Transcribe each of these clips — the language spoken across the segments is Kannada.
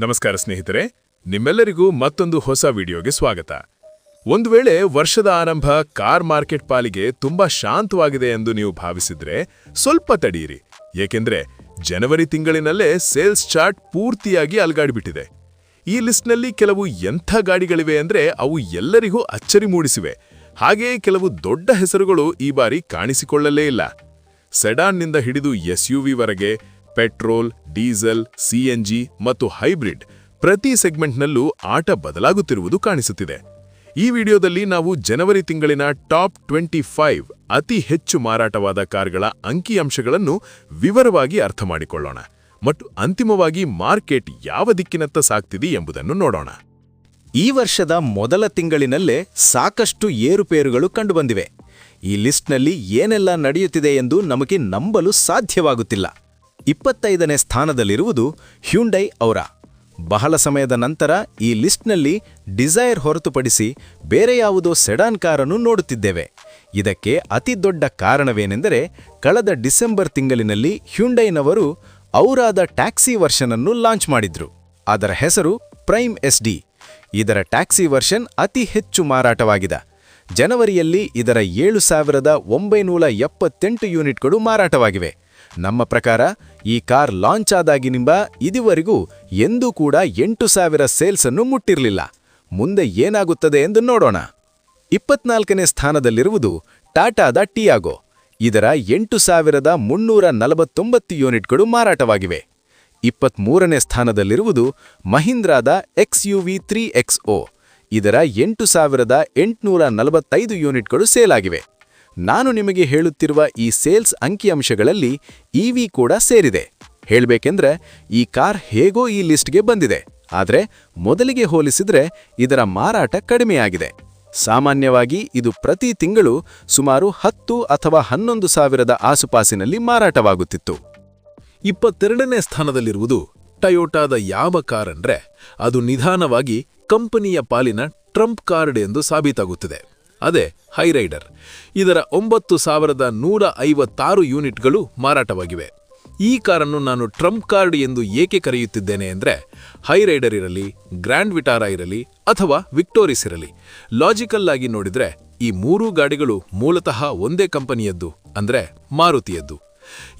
ನಮಸ್ಕಾರ ಸ್ನೇಹಿತರೆ, ನಿಮ್ಮೆಲ್ಲರಿಗೂ ಮತ್ತೊಂದು ಹೊಸ ವಿಡಿಯೋಗೆ ಸ್ವಾಗತ. ಒಂದು ವೇಳೆ ವರ್ಷದ ಆರಂಭ ಕಾರ್ ಮಾರ್ಕೆಟ್ ಪಾಲಿಗೆ ತುಂಬಾ ಶಾಂತವಾಗಿದೆ ಎಂದು ನೀವು ಭಾವಿಸಿದ್ರೆ ಸ್ವಲ್ಪ ತಡೆಯಿರಿ. ಏಕೆಂದ್ರೆ ಜನವರಿ ತಿಂಗಳಿನಲ್ಲೇ ಸೇಲ್ಸ್ ಚಾರ್ಟ್ ಪೂರ್ತಿಯಾಗಿ ಅಲುಗಾಡಿಬಿಟ್ಟಿದೆ. ಈ ಲಿಸ್ಟ್ನಲ್ಲಿ ಕೆಲವು ಎಂಥ ಗಾಡಿಗಳಿವೆ ಅಂದ್ರೆ ಅವು ಎಲ್ಲರಿಗೂ ಅಚ್ಚರಿ ಮೂಡಿಸಿವೆ. ಹಾಗೆಯೇ ಕೆಲವು ದೊಡ್ಡ ಹೆಸರುಗಳು ಈ ಬಾರಿ ಕಾಣಿಸಿಕೊಳ್ಳಲೇ ಇಲ್ಲ. ಸೆಡಾನ್ನಿಂದ ಹಿಡಿದು SUV-ವರೆಗೆ ಪೆಟ್ರೋಲ್, ಡೀಸೆಲ್, CNG ಮತ್ತು ಹೈಬ್ರಿಡ್ ಪ್ರತಿ ಸೆಗ್ಮೆಂಟ್ನಲ್ಲೂ ಆಟ ಬದಲಾಗುತ್ತಿರುವುದು ಕಾಣಿಸುತ್ತಿದೆ. ಈ ವಿಡಿಯೋದಲ್ಲಿ ನಾವು ಜನವರಿ ತಿಂಗಳಿನ ಟಾಪ್ 25 ಅತಿ ಹೆಚ್ಚು ಮಾರಾಟವಾದ ಕಾರ್ಗಳ ಅಂಕಿಅಂಶಗಳನ್ನು ವಿವರವಾಗಿ ಅರ್ಥ ಮಾಡಿಕೊಳ್ಳೋಣ ಮತ್ತು ಅಂತಿಮವಾಗಿ ಮಾರ್ಕೆಟ್ ಯಾವ ದಿಕ್ಕಿನತ್ತ ಸಾಗ್ತಿದೆ ಎಂಬುದನ್ನು ನೋಡೋಣ. ಈ ವರ್ಷದ ಮೊದಲ ತಿಂಗಳಿನಲ್ಲೇ ಸಾಕಷ್ಟು ಏರುಪೇರುಗಳು ಕಂಡುಬಂದಿವೆ. ಈ ಲಿಸ್ಟ್ನಲ್ಲಿ ಏನೆಲ್ಲ ನಡೆಯುತ್ತಿದೆ ಎಂದು ನಮಗೆ ನಂಬಲು ಸಾಧ್ಯವಾಗುತ್ತಿಲ್ಲ. 25ನೇ ಸ್ಥಾನದಲ್ಲಿರುವುದು ಹ್ಯುಂಡೈ ಔರಾ. ಬಹಳ ಸಮಯದ ನಂತರ ಈ ಲಿಸ್ಟ್ನಲ್ಲಿ ಡಿಸೈರ್ ಹೊರತುಪಡಿಸಿ ಬೇರೆ ಯಾವುದೋ ಸೆಡಾನ್ ಕಾರನ್ನು ನೋಡುತ್ತಿದ್ದೇವೆ. ಇದಕ್ಕೆ ಅತಿ ದೊಡ್ಡ ಕಾರಣವೇನೆಂದರೆ, ಕಳೆದ ಡಿಸೆಂಬರ್ ತಿಂಗಳಿನಲ್ಲಿ ಹ್ಯುಂಡೈನವರು ಔರಾದ ಟ್ಯಾಕ್ಸಿ ವರ್ಷನ್ ಅನ್ನು ಲಾಂಚ್ ಮಾಡಿದ್ರು. ಅದರ ಹೆಸರು ಪ್ರೈಮ್ SD. ಇದರ ಟ್ಯಾಕ್ಸಿ ವರ್ಷನ್ ಅತಿ ಹೆಚ್ಚು ಮಾರಾಟವಾಗಿದೆ. ಜನವರಿಯಲ್ಲಿ ಇದರ 7,978 ಯೂನಿಟ್ಗಳು ಮಾರಾಟವಾಗಿವೆ. ನಮ್ಮ ಪ್ರಕಾರ ಈ ಕಾರ್ ಲಾಂಚ್ ಆದಾಗಿನಿಂದ ಇದುವರೆಗೂ ಎಂದೂ ಕೂಡ 8,000 ಸೇಲ್ಸ್ ಅನ್ನು ಮುಟ್ಟಿರಲಿಲ್ಲ. ಮುಂದೆ ಏನಾಗುತ್ತದೆ ಎಂದು ನೋಡೋಣ. 24ನೇ ಸ್ಥಾನದಲ್ಲಿರುವುದು ಟಾಟಾದ ಟಿಯಾಗೋ. ಇದರ 8,349 ಯೂನಿಟ್ಗಳು ಮಾರಾಟವಾಗಿವೆ. 23ನೇ ಸ್ಥಾನದಲ್ಲಿರುವುದು ಮಹೀಂದ್ರಾದ XUV3XO. ಇದರ 8,845 ಯೂನಿಟ್ಗಳು ಸೇಲ್ ಆಗಿವೆ. ನಾನು ನಿಮಗೆ ಹೇಳುತ್ತಿರುವ ಈ ಸೇಲ್ಸ್ ಅಂಕಿಅಂಶಗಳಲ್ಲಿ EV ಕೂಡ ಸೇರಿದೆ. ಹೇಳಬೇಕೆಂದ್ರೆ ಈ ಕಾರ್ ಹೇಗೋ ಈ ಲಿಸ್ಟ್ಗೆ ಬಂದಿದೆ, ಆದರೆ ಮೊದಲಿಗೆ ಹೋಲಿಸಿದ್ರೆ ಇದರ ಮಾರಾಟ ಕಡಿಮೆಯಾಗಿದೆ. ಸಾಮಾನ್ಯವಾಗಿ ಇದು ಪ್ರತಿ ತಿಂಗಳು ಸುಮಾರು 10 ಅಥವಾ 11 ಸಾವಿರದ ಆಸುಪಾಸಿನಲ್ಲಿ ಮಾರಾಟವಾಗುತ್ತಿತ್ತು. 22ನೇ ಸ್ಥಾನದಲ್ಲಿರುವುದು ಟಯೋಟಾದ ಯಾವ ಕಾರ್ ಅಂದ್ರೆ ಅದು ನಿಧಾನವಾಗಿ ಕಂಪನಿಯ ಪಾಲಿನ ಟ್ರಂಪ್ ಕಾರ್ಡ್ ಎಂದು ಸಾಬೀತಾಗುತ್ತಿದೆ. ಅದೇ ಹೈರೈಡರ್. ಇದರ 9,156 ಯೂನಿಟ್ಗಳು ಮಾರಾಟವಾಗಿವೆ. ಈ ಕಾರನ್ನು ನಾನು ಟ್ರಂಪ್ ಕಾರ್ಡ್ ಎಂದು ಏಕೆ ಕರೆಯುತ್ತಿದ್ದೇನೆ ಅಂದರೆ, ಹೈರೈಡರ್ ಇರಲಿ, ಗ್ರ್ಯಾಂಡ್ ವಿಟಾರಾ ಇರಲಿ ಅಥವಾ ವಿಕ್ಟೋರಿಸ್ ಇರಲಿ, ಲಾಜಿಕಲ್ ಆಗಿ ನೋಡಿದ್ರೆ ಈ ಮೂರೂ ಗಾಡಿಗಳು ಮೂಲತಃ ಒಂದೇ ಕಂಪನಿಯದ್ದು, ಅಂದ್ರೆ ಮಾರುತಿಯದ್ದು.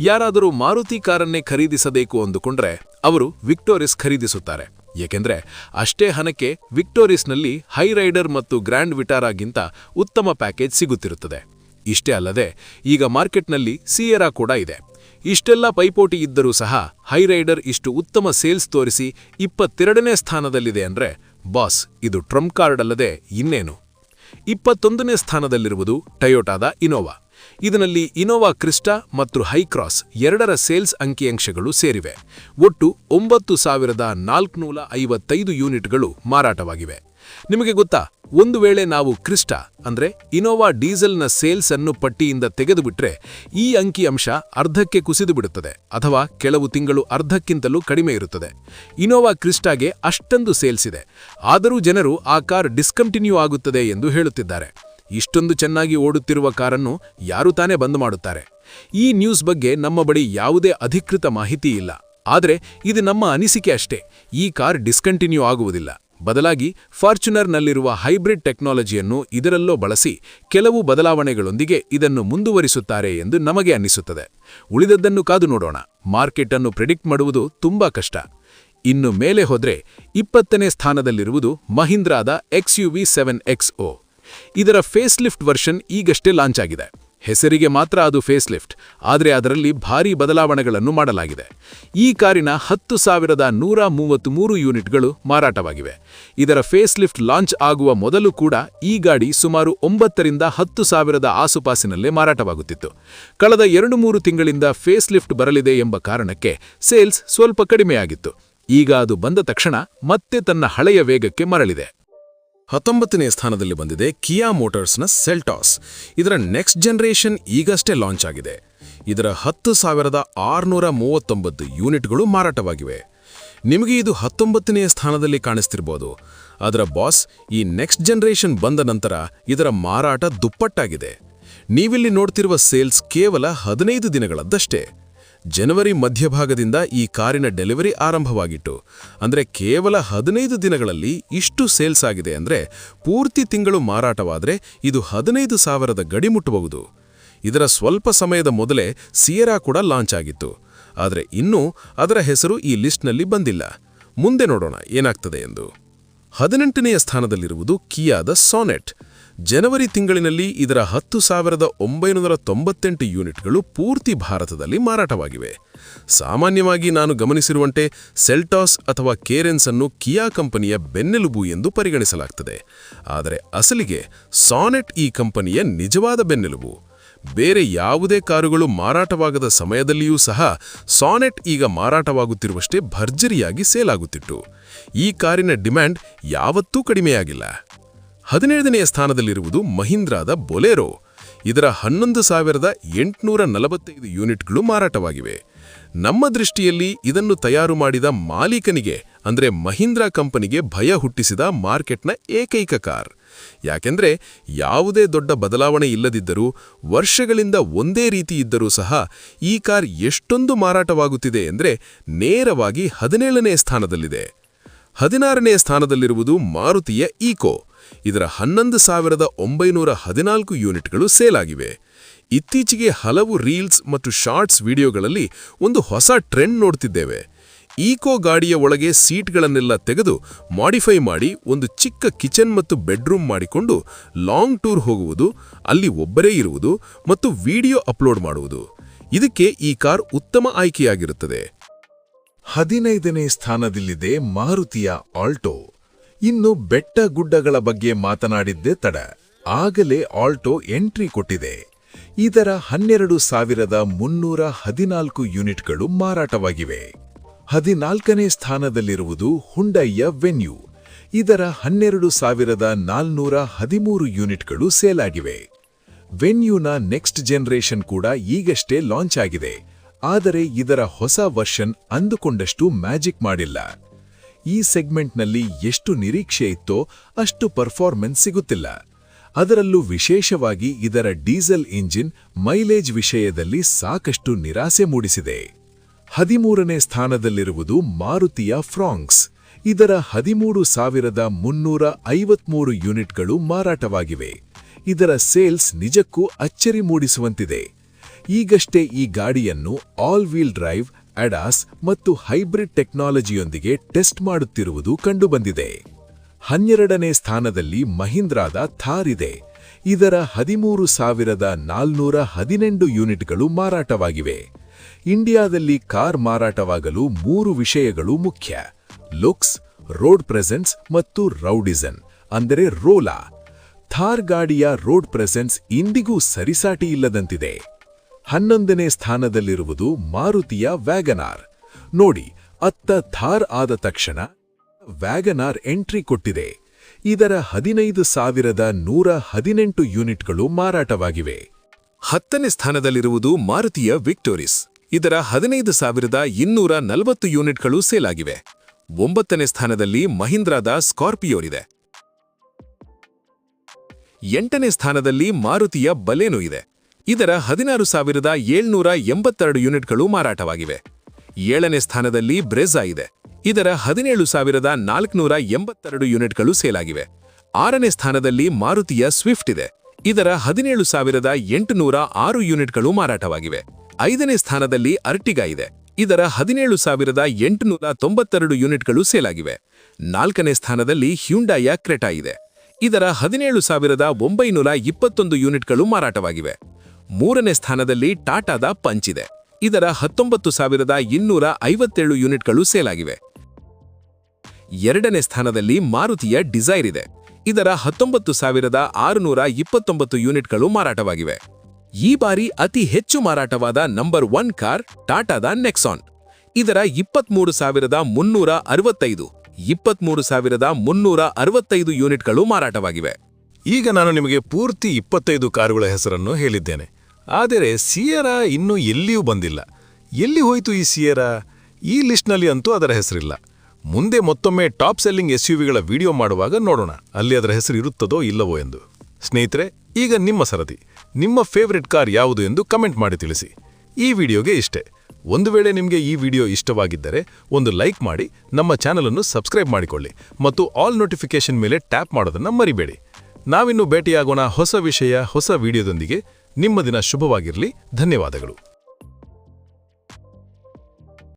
ಯಾರಾದರೂ ಮಾರುತಿ ಕಾರನ್ನೇ ಖರೀದಿಸಬೇಕು ಅಂದುಕೊಂಡ್ರೆ ಅವರು ವಿಕ್ಟೋರಿಸ್ ಖರೀದಿಸುತ್ತಾರೆ. ಏಕೆಂದ್ರೆ ಅಷ್ಟೇ ಹಣಕ್ಕೆ ವಿಕ್ಟೋರಿಸ್ನಲ್ಲಿ ಹೈರೈಡರ್ ಮತ್ತು ಗ್ರ್ಯಾಂಡ್ ವಿಟಾರಾಗಿಂತ ಉತ್ತಮ ಪ್ಯಾಕೇಜ್ ಸಿಗುತ್ತಿರುತ್ತದೆ. ಇಷ್ಟೇ ಅಲ್ಲದೆ ಈಗ ಮಾರ್ಕೆಟ್ನಲ್ಲಿ ಸಿಯೆರಾ ಕೂಡ ಇದೆ. ಇಷ್ಟೆಲ್ಲ ಪೈಪೋಟಿ ಇದ್ದರೂ ಸಹ ಹೈರೈಡರ್ ಇಷ್ಟು ಉತ್ತಮ ಸೇಲ್ಸ್ ತೋರಿಸಿ 22ನೇ ಸ್ಥಾನದಲ್ಲಿದೆ ಅಂದ್ರೆ ಬಾಸ್, ಇದು ಟ್ರಂಪ್ ಕಾರ್ಡ್ ಅಲ್ಲದೆ ಇನ್ನೇನು. 21ನೇ ಸ್ಥಾನದಲ್ಲಿರುವುದು ಟಯೋಟಾದ ಇನೋವಾ. ಇದರಲ್ಲಿ ಇನೋವಾ ಕ್ರಿಸ್ಟಾ ಮತ್ತು ಹೈಕ್ರಾಸ್ ಎರಡರ ಸೇಲ್ಸ್ ಅಂಕಿಅಂಶಗಳು ಸೇರಿವೆ. ಒಟ್ಟು 9,455 ಯೂನಿಟ್ಗಳು ಮಾರಾಟವಾಗಿವೆ. ನಿಮಗೆ ಗೊತ್ತಾ, ಒಂದು ವೇಳೆ ನಾವು ಕ್ರಿಸ್ಟಾ ಅಂದ್ರೆ ಇನೋವಾ ಡೀಸೆಲ್ನ ಸೇಲ್ಸ್ ಅನ್ನು ಪಟ್ಟಿಯಿಂದ ತೆಗೆದುಬಿಟ್ರೆ ಈ ಅಂಕಿಅಂಶ ಅರ್ಧಕ್ಕೆ ಕುಸಿದು ಬಿಡುತ್ತದೆ, ಅಥವಾ ಕೆಲವು ತಿಂಗಳು ಅರ್ಧಕ್ಕಿಂತಲೂ ಕಡಿಮೆ ಇರುತ್ತದೆ. ಇನೋವಾ ಕ್ರಿಸ್ಟಾಗೆ ಅಷ್ಟೊಂದು ಸೇಲ್ಸ್ ಇದೆ, ಆದರೂ ಜನರು ಆ ಕಾರ್ ಡಿಸ್ಕಂಟಿನ್ಯೂ ಆಗುತ್ತದೆ ಎಂದು ಹೇಳುತ್ತಿದ್ದಾರೆ. ಇಷ್ಟೊಂದು ಚೆನ್ನಾಗಿ ಓಡುತ್ತಿರುವ ಕಾರನ್ನು ಯಾರು ತಾನೇ ಬಂದ್ ಮಾಡುತ್ತಾರೆ? ಈ ನ್ಯೂಸ್ ಬಗ್ಗೆ ನಮ್ಮ ಬಳಿ ಯಾವುದೇ ಅಧಿಕೃತ ಮಾಹಿತಿ ಇಲ್ಲ, ಆದರೆ ಇದು ನಮ್ಮ ಅನಿಸಿಕೆ ಅಷ್ಟೇ. ಈ ಕಾರ್ ಡಿಸ್ಕಂಟಿನ್ಯೂ ಆಗುವುದಿಲ್ಲ. ಬದಲಾಗಿ ಫಾರ್ಚುನರ್ನಲ್ಲಿರುವ ಹೈಬ್ರಿಡ್ ಟೆಕ್ನಾಲಜಿಯನ್ನು ಇದರಲ್ಲೋ ಬಳಸಿ ಕೆಲವು ಬದಲಾವಣೆಗಳೊಂದಿಗೆ ಇದನ್ನು ಮುಂದುವರಿಸುತ್ತಾರೆ ಎಂದು ನಮಗೆ ಅನ್ನಿಸುತ್ತದೆ. ಉಳಿದದ್ದನ್ನು ಕಾದು ನೋಡೋಣ. ಮಾರ್ಕೆಟ್ ಅನ್ನು ಪ್ರೆಡಿಕ್ಟ್ ಮಾಡುವುದು ತುಂಬಾ ಕಷ್ಟ. ಇನ್ನು ಮೇಲೆ ಹೋದ್ರೆ 20ನೇ ಸ್ಥಾನದಲ್ಲಿರುವುದು ಮಹೀಂದ್ರಾದ XUV7XO. ಇದರ ಫೇಸ್ ಲಿಫ್ಟ್ ವರ್ಷನ್ ಈಗಷ್ಟೇ ಲಾಂಚ್ ಆಗಿದೆ. ಹೆಸರಿಗೆ ಮಾತ್ರ ಅದು ಫೇಸ್ ಲಿಫ್ಟ್, ಆದರೆ ಅದರಲ್ಲಿ ಭಾರೀ ಬದಲಾವಣೆಗಳನ್ನು ಮಾಡಲಾಗಿದೆ. ಈ ಕಾರಿನ 10,133 ಯೂನಿಟ್ಗಳು ಮಾರಾಟವಾಗಿವೆ. ಇದರ ಫೇಸ್ ಲಿಫ್ಟ್ ಲಾಂಚ್ ಆಗುವ ಮೊದಲು ಕೂಡ ಈ ಗಾಡಿ ಸುಮಾರು 9,000ರಿಂದ 10,000 ಆಸುಪಾಸಿನಲ್ಲೇ ಮಾರಾಟವಾಗುತ್ತಿತ್ತು. ಕಳೆದ 2-3 ತಿಂಗಳಿಂದ ಫೇಸ್ ಲಿಫ್ಟ್ ಬರಲಿದೆ ಎಂಬ ಕಾರಣಕ್ಕೆ ಸೇಲ್ಸ್ ಸ್ವಲ್ಪ ಕಡಿಮೆಯಾಗಿತ್ತು. ಈಗ ಅದು ಬಂದ ತಕ್ಷಣ ಮತ್ತೆ ತನ್ನ ಹಳೆಯ ವೇಗಕ್ಕೆ ಮರಳಿದೆ. 19ನೇ ಸ್ಥಾನದಲ್ಲಿ ಬಂದಿದೆ ಕಿಯಾ ಮೋಟಾರ್ಸ್ನ ಸೆಲ್ಟಾಸ್. ಇದರ ನೆಕ್ಸ್ಟ್ ಜನರೇಷನ್ ಈಗಷ್ಟೇ ಲಾಂಚ್ ಆಗಿದೆ. ಇದರ 10,639 ಯೂನಿಟ್ಗಳು ಮಾರಾಟವಾಗಿವೆ. ನಿಮಗೆ ಇದು 19ನೇ ಸ್ಥಾನದಲ್ಲಿ ಕಾಣಿಸ್ತಿರ್ಬೋದು. ಅದರ ಬಾಸ್, ಈ ನೆಕ್ಸ್ಟ್ ಜನರೇಷನ್ ಬಂದ ನಂತರ ಇದರ ಮಾರಾಟ ದುಪ್ಪಟ್ಟಾಗಿದೆ. ನೀವಿಲ್ಲಿ ನೋಡ್ತಿರುವ ಸೇಲ್ಸ್ ಕೇವಲ 15 ದಿನಗಳದ್ದಷ್ಟೇ. ಜನವರಿ ಮಧ್ಯಭಾಗದಿಂದ ಈ ಕಾರಿನ ಡೆಲಿವರಿ ಆರಂಭವಾಗಿತ್ತು. ಅಂದ್ರೆ ಕೇವಲ 15 ದಿನಗಳಲ್ಲಿ ಇಷ್ಟು ಸೇಲ್ಸ್ ಆಗಿದೆ ಅಂದ್ರೆ ಪೂರ್ತಿ ತಿಂಗಳು ಮಾರಾಟವಾದರೆ ಇದು 15,000 ಗಡಿ ಮುಟ್ಟಬಹುದು. ಇದರ ಸ್ವಲ್ಪ ಸಮಯದ ಮೊದಲೇ ಸಿಯೆರಾ ಕೂಡ ಲಾಂಚ್ ಆಗಿತ್ತು. ಆದರೆ ಇನ್ನೂ ಅದರ ಹೆಸರು ಈ ಲಿಸ್ಟ್ನಲ್ಲಿ ಬಂದಿಲ್ಲ. ಮುಂದೆ ನೋಡೋಣ ಏನಾಗ್ತದೆ ಎಂದು. 18ನೇ ಸ್ಥಾನದಲ್ಲಿರುವುದು ಕಿಯಾದ ಸಾನೆಟ್. ಜನವರಿ ತಿಂಗಳಿನಲ್ಲಿ ಇದರ 10,998 ಯೂನಿಟ್ಗಳು ಪೂರ್ತಿ ಭಾರತದಲ್ಲಿ ಮಾರಾಟವಾಗಿವೆ. ಸಾಮಾನ್ಯವಾಗಿ ನಾನು ಗಮನಿಸಿರುವಂತೆ ಸೆಲ್ಟಾಸ್ ಅಥವಾ ಕೇರೆನ್ಸ್ ಅನ್ನು ಕಿಯಾ ಕಂಪನಿಯ ಬೆನ್ನೆಲುಬು ಎಂದು ಪರಿಗಣಿಸಲಾಗ್ತದೆ. ಆದರೆ ಅಸಲಿಗೆ ಸಾನೆಟ್ ಈ ಕಂಪನಿಯ ನಿಜವಾದ ಬೆನ್ನೆಲುಬು. ಬೇರೆ ಯಾವುದೇ ಕಾರುಗಳು ಮಾರಾಟವಾಗದ ಸಮಯದಲ್ಲಿಯೂ ಸಹ ಸಾನೆಟ್ ಈಗ ಮಾರಾಟವಾಗುತ್ತಿರುವಷ್ಟೇ ಭರ್ಜರಿಯಾಗಿ ಸೇಲ್ ಆಗುತ್ತಿತ್ತು. ಈ ಕಾರಿನ ಡಿಮ್ಯಾಂಡ್ ಯಾವತ್ತೂ ಕಡಿಮೆಯಾಗಿಲ್ಲ. 17ನೇ ಸ್ಥಾನದಲ್ಲಿರುವುದು ಮಹೀಂದ್ರಾದ ಬೊಲೆರೋ. ಇದರ 11,845 ಯೂನಿಟ್ಗಳು ಮಾರಾಟವಾಗಿವೆ. ನಮ್ಮ ದೃಷ್ಟಿಯಲ್ಲಿ ಇದನ್ನು ತಯಾರು ಮಾಡಿದ ಮಾಲೀಕನಿಗೆ ಅಂದರೆ ಮಹೀಂದ್ರಾ ಕಂಪನಿಗೆ ಭಯ ಹುಟ್ಟಿಸಿದ ಮಾರ್ಕೆಟ್ನ ಏಕೈಕ ಕಾರ್. ಯಾಕೆಂದ್ರೆ ಯಾವುದೇ ದೊಡ್ಡ ಬದಲಾವಣೆ ಇಲ್ಲದಿದ್ದರೂ ವರ್ಷಗಳಿಂದ ಒಂದೇ ರೀತಿ ಇದ್ದರೂ ಸಹ ಈ ಕಾರ್ ಎಷ್ಟೊಂದು ಮಾರಾಟವಾಗುತ್ತಿದೆ ಎಂದರೆ ನೇರವಾಗಿ 17ನೇ ಸ್ಥಾನದಲ್ಲಿದೆ. 16ನೇ ಸ್ಥಾನದಲ್ಲಿರುವುದು ಮಾರುತಿಯ ಈಕೋ. ಇದರ 11,914 ಯೂನಿಟ್ಗಳು ಸೇಲ್ ಆಗಿವೆ. ಇತ್ತೀಚೆಗೆ ಹಲವು ರೀಲ್ಸ್ ಮತ್ತು ಶಾರ್ಟ್ಸ್ ವಿಡಿಯೋಗಳಲ್ಲಿ ಒಂದು ಹೊಸ ಟ್ರೆಂಡ್ ನೋಡ್ತಿದ್ದೇವೆ. ಈಕೋ ಗಾಡಿಯ ಒಳಗೆ ಸೀಟ್ಗಳನ್ನೆಲ್ಲ ತೆಗೆದು ಮಾಡಿಫೈ ಮಾಡಿ ಒಂದು ಚಿಕ್ಕ ಕಿಚನ್ ಮತ್ತು ಬೆಡ್ರೂಮ್ ಮಾಡಿಕೊಂಡು ಲಾಂಗ್ ಟೂರ್ ಹೋಗುವುದು, ಅಲ್ಲಿ ಒಬ್ಬರೇ ಇರುವುದು ಮತ್ತು ವಿಡಿಯೋ ಅಪ್ಲೋಡ್ ಮಾಡುವುದು. ಇದಕ್ಕೆ ಈ ಕಾರ್ ಉತ್ತಮ ಆಯ್ಕೆಯಾಗಿರುತ್ತದೆ. 15ನೇ ಸ್ಥಾನದಲ್ಲಿದೆ ಮಾರುತಿಯ ಆಲ್ಟೋ. ಇನ್ನು ಬೆಟ್ಟ ಗುಡ್ಡಗಳ ಬಗ್ಗೆ ಮಾತನಾಡಿದ್ದೇ ತಡ, ಆಗಲೇ ಆಲ್ಟೋ ಎಂಟ್ರಿ ಕೊಟ್ಟಿದೆ. ಇದರ 12,314 ಯೂನಿಟ್ಗಳು ಮಾರಾಟವಾಗಿವೆ. 14ನೇ ಸ್ಥಾನದಲ್ಲಿರುವುದು ಹುಂಡೈಯ ವೆನ್ಯೂ. ಇದರ 12,413 ಯೂನಿಟ್ಗಳು ಸೇಲ್ ಆಗಿವೆ. ವೆನ್ಯೂನ ನೆಕ್ಸ್ಟ್ ಜನರೇಷನ್ ಕೂಡ ಈಗಷ್ಟೇ ಲಾಂಚ್ ಆಗಿದೆ. ಆದರೆ ಇದರ ಹೊಸ ವರ್ಷನ್ ಅಂದುಕೊಂಡಷ್ಟು ಮ್ಯಾಜಿಕ್ ಮಾಡಿಲ್ಲ. ಈ ಸೆಗ್ಮೆಂಟ್ನಲ್ಲಿ ಎಷ್ಟು ನಿರೀಕ್ಷೆ ಇತ್ತೋ ಅಷ್ಟು ಪರ್ಫಾರ್ಮೆನ್ಸ್ ಸಿಗುತ್ತಿಲ್ಲ. ಅದರಲ್ಲೂ ವಿಶೇಷವಾಗಿ ಇದರ ಡೀಸೆಲ್ ಇಂಜಿನ್ ಮೈಲೇಜ್ ವಿಷಯದಲ್ಲಿ ಸಾಕಷ್ಟು ನಿರಾಸೆ ಮೂಡಿಸಿದೆ. 13ನೇ ಸ್ಥಾನದಲ್ಲಿರುವುದು ಮಾರುತಿಯ ಫ್ರಾಂಕ್ಸ್. ಇದರ 13,353 ಯೂನಿಟ್ಗಳು ಮಾರಾಟವಾಗಿವೆ. ಇದರ ಸೇಲ್ಸ್ ನಿಜಕ್ಕೂ ಅಚ್ಚರಿ ಮೂಡಿಸುವಂತಿದೆ. ಈಗಷ್ಟೇ ಈ ಗಾಡಿಯನ್ನು ಆಲ್ ವೀಲ್ ಡ್ರೈವ್, ಅಡಾಸ್ ಮತ್ತು ಹೈಬ್ರಿಡ್ ಟೆಕ್ನಾಲಜಿಯೊಂದಿಗೆ ಟೆಸ್ಟ್ ಮಾಡುತ್ತಿರುವುದು ಕಂಡುಬಂದಿದೆ. 12ನೇ ಸ್ಥಾನದಲ್ಲಿ ಮಹೀಂದ್ರಾದ ಥಾರ್ ಇದೆ. ಇದರ 13,418 ಯೂನಿಟ್ಗಳು ಮಾರಾಟವಾಗಿವೆ. ಇಂಡಿಯಾದಲ್ಲಿ ಕಾರ್ ಮಾರಾಟವಾಗಲು 3 ವಿಷಯಗಳು ಮುಖ್ಯ: ಲುಕ್ಸ್, ರೋಡ್ ಪ್ರೆಸೆನ್ಸ್ ಮತ್ತು ರೌಡಿಸನ್ ಅಂದರೆ ರೋಲಾ. ಥಾರ್ ಗಾಡಿಯ ರೋಡ್ ಪ್ರೆಸೆನ್ಸ್ ಇಂದಿಗೂ ಸರಿಸಾಟಿ ಇಲ್ಲದಂತಿದೆ. 11ನೇ ಸ್ಥಾನದಲ್ಲಿರುವುದು ಮಾರುತಿಯ ವ್ಯಾಗನಾರ್. ನೋಡಿ, ಅತ್ತ ಥಾರ್ ಆದ ತಕ್ಷಣ ವ್ಯಾಗನಾರ್ ಎಂಟ್ರಿ ಕೊಟ್ಟಿದೆ. ಇದರ 15,118 ಯೂನಿಟ್ಗಳು ಮಾರಾಟವಾಗಿವೆ. 10ನೇ ಸ್ಥಾನದಲ್ಲಿರುವುದು ಮಾರುತಿಯ ವಿಕ್ಟೋರಿಸ್. ಇದರ 15,240 ಯೂನಿಟ್ಗಳು ಸೇಲ್ ಆಗಿವೆ. 9ನೇ ಸ್ಥಾನದಲ್ಲಿ ಮಹೀಂದ್ರಾದ ಸ್ಕಾರ್ಪಿಯೋರಿದೆ. 8ನೇ ಸ್ಥಾನದಲ್ಲಿ ಮಾರುತಿಯ ಬಲೇನೋ ಇದೆ. ಇದರ 16,782 ಯೂನಿಟ್ಗಳು ಮಾರಾಟವಾಗಿವೆ. 7ನೇ ಸ್ಥಾನದಲ್ಲಿ ಬ್ರೆಝಾ ಇದೆ. ಇದರ 17,482 ಯೂನಿಟ್ಗಳು ಸೇಲ್ ಆಗಿವೆ. 6ನೇ ಸ್ಥಾನದಲ್ಲಿ ಮಾರುತಿಯ ಸ್ವಿಫ್ಟ್ ಇದೆ. ಇದರ 17,806 ಯೂನಿಟ್ಗಳು ಮಾರಾಟವಾಗಿವೆ. 5ನೇ ಸ್ಥಾನದಲ್ಲಿ ಅರ್ಟಿಗಾ ಇದೆ. ಇದರ 17,892 ಯೂನಿಟ್ಗಳು ಸೇಲ್ ಆಗಿವೆ. 4ನೇ ಸ್ಥಾನದಲ್ಲಿ ಹ್ಯುಂಡಾಯ ಕ್ರೆಟಾ ಇದೆ. ಇದರ 17,921 ಯೂನಿಟ್ಗಳು ಮಾರಾಟವಾಗಿವೆ. 3ನೇ ಸ್ಥಾನದಲ್ಲಿ ಟಾಟಾದ ಪಂಚ್ ಇದೆ. ಇದರ 19,257 ಯೂನಿಟ್ಗಳು ಸೇಲ್ ಆಗಿವೆ. 2ನೇ ಸ್ಥಾನದಲ್ಲಿ ಮಾರುತಿಯ ಡಿಸೈರ್ ಇದೆ. ಇದರ 19,629 ಯೂನಿಟ್ಗಳು ಮಾರಾಟವಾಗಿವೆ. ಈ ಬಾರಿ ಅತಿ ಹೆಚ್ಚು ಮಾರಾಟವಾದ ನಂಬರ್ 1 ಕಾರ್ ಟಾಟಾದ ನೆಕ್ಸಾನ್. ಇದರ 23,365 ಯೂನಿಟ್ಗಳು ಮಾರಾಟವಾಗಿವೆ. ಈಗ ನಾನು ನಿಮಗೆ ಪೂರ್ತಿ 25 ಕಾರುಗಳ ಹೆಸರನ್ನು ಹೇಳಿದ್ದೇನೆ. ಆದರೆ ಸಿಯೆರಾ ಇನ್ನೂ ಎಲ್ಲಿಯೂ ಬಂದಿಲ್ಲ. ಎಲ್ಲಿ ಹೋಯಿತು ಈ ಸಿಯೆರಾ? ಈ ಲಿಸ್ಟ್ನಲ್ಲಿ ಅಂತೂ ಅದರ ಹೆಸರಿಲ್ಲ. ಮುಂದೆ ಮತ್ತೊಮ್ಮೆ ಟಾಪ್ ಸೆಲ್ಲಿಂಗ್ SUVಗಳ ವಿಡಿಯೋ ಮಾಡುವಾಗ ನೋಡೋಣ ಅಲ್ಲಿ ಅದರ ಹೆಸರು ಇರುತ್ತದೋ ಇಲ್ಲವೋ ಎಂದು. ಸ್ನೇಹಿತರೆ, ಈಗ ನಿಮ್ಮ ಸರದಿ. ನಿಮ್ಮ ಫೇವರಿಟ್ ಕಾರ್ ಯಾವುದು ಎಂದು ಕಮೆಂಟ್ ಮಾಡಿ ತಿಳಿಸಿ. ಈ ವಿಡಿಯೋಗೆ ಇಷ್ಟೇ. ಒಂದು ವೇಳೆ ನಿಮಗೆ ಈ ವಿಡಿಯೋ ಇಷ್ಟವಾಗಿದ್ದರೆ ಒಂದು ಲೈಕ್ ಮಾಡಿ, ನಮ್ಮ ಚಾನಲನ್ನು ಸಬ್ಸ್ಕ್ರೈಬ್ ಮಾಡಿಕೊಳ್ಳಿ ಮತ್ತು ಆಲ್ ನೋಟಿಫಿಕೇಶನ್ ಮೇಲೆ ಟ್ಯಾಪ್ ಮಾಡೋದನ್ನು ಮರಿಬೇಡಿ. ನಾವಿನ್ನು ಭೇಟಿಯಾಗೋಣ ಹೊಸ ವಿಷಯ, ಹೊಸ ವಿಡಿಯೋದೊಂದಿಗೆ. ನಿಮ್ಮ ದಿನ ಶುಭವಾಗಿರಲಿ. ಧನ್ಯವಾದಗಳು.